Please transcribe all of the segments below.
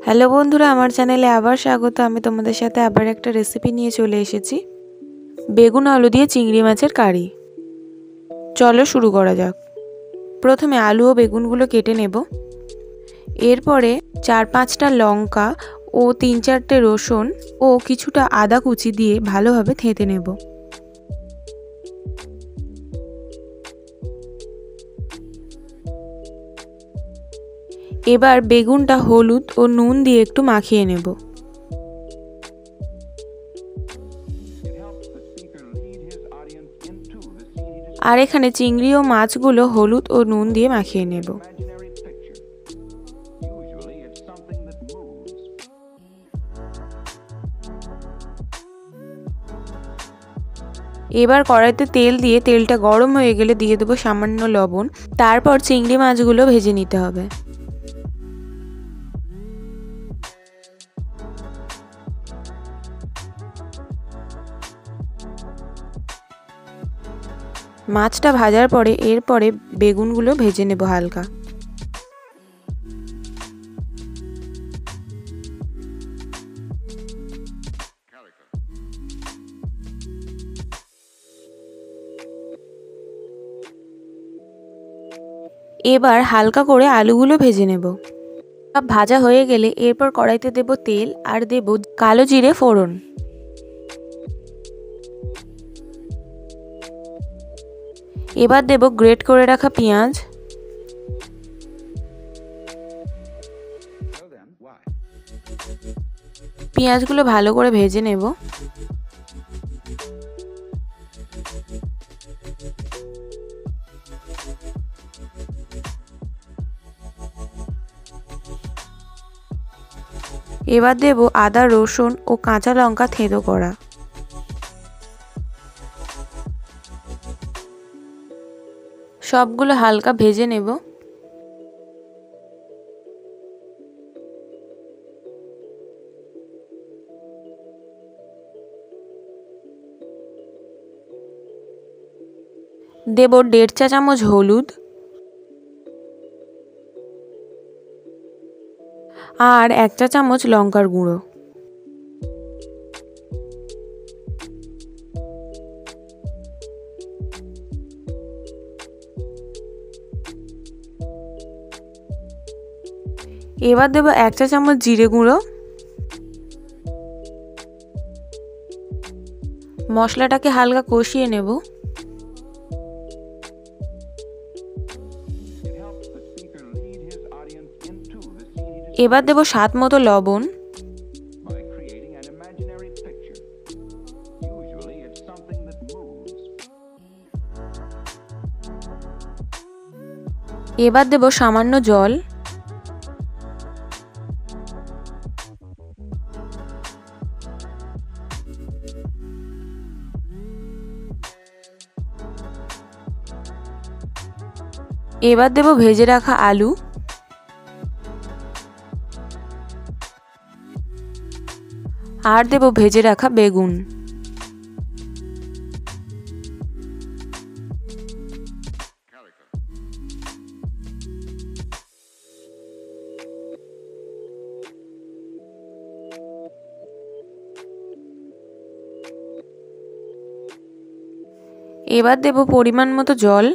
Hello বন্ধুরা, আমার চ্যানেলে আবার স্বাগত। আমি তোমাদের সাথে আবার একটা রেসিপি নিয়ে চলে এসেছি, বেগুন আলু দিয়ে চিংড়ি মাছের কারি। চলো শুরু করা যাক। প্রথমে আলু ও বেগুনগুলো কেটে নেব। এরপরে 4-5টা লঙ্কা ও 3-4টে রসুন ও কিছুটা আদা কুচি দিয়ে ভালোভাবে থেঁতে নেব। এবার বেগুনটা হলুদ ও নুন দিয়ে একটু মাখিয়ে নেব। আর এখানে চিংড়ি ও মাছগুলো হলুদ ও নুন দিয়ে মাখিয়ে নেব। এবার কড়াইতে তেল দিয়ে তেলটা গরম হয়ে গেলে দিয়ে দেবো সামান্য লবণ। তারপর চিংড়ি মাছগুলো ভেজে নিতে হবে। মাছটা ভাজার পরে এরপরে বেগুনগুলো ভেজে নেব হালকা। এবার হালকা করে আলুগুলো ভেজে নেব। ভাজা হয়ে গেলে এরপর কড়াইতে দেব তেল আর দেব কালো জিরে ফোড়ন। এবার দেব গ্রেট করে রাখা পেঁয়াজ। পেঁয়াজগুলো ভালো করে ভেজে নেব। এবার দেব আদা রসুন ও কাঁচা লঙ্কা থেঁতো করা। সবগুলো হালকা ভেজে নেব। দেব 1.5 চা চামচ হলুদ আর 1 চা চামচ লঙ্কার গুঁড়ো। এবার দেব 1 চা চামচ জিরে গুঁড়ো। মশলাটাকে হালকা কষিয়ে নেব। এবার দেব স্বাদ মতো লবণ। এবার দেব সামান্য জল। এবার দেব ভেজে রাখা আলু। আর দেব ভেজে রাখা বেগুন। এবার দেব পরিমাণ মতো জল।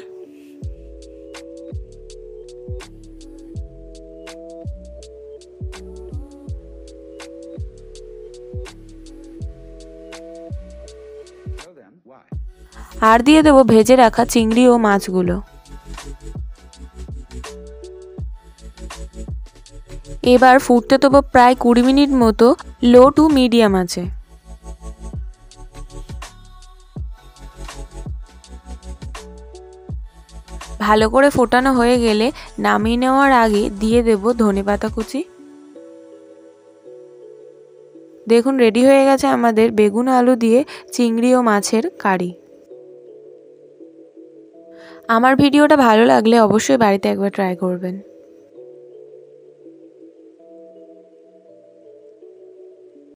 আর দিয়ে দেব ভেজে রাখা চিংড়ি ও মাছগুলো। এবার ফুটতে দেব প্রায় 20 মিনিট মতো লো টু মিডিয়াম আছে। ভালো করে ফোটানো হয়ে গেলে নামিয়ে নেওয়ার আগে দিয়ে দেব ধনেপাতা কুচি। দেখুন রেডি হয়ে গেছে আমাদের বেগুন আলু দিয়ে চিংড়ি ও মাছের কারি। আমার ভিডিওটা ভালো লাগলে অবশ্যই বাড়িতে একবার ট্রাই করবেন।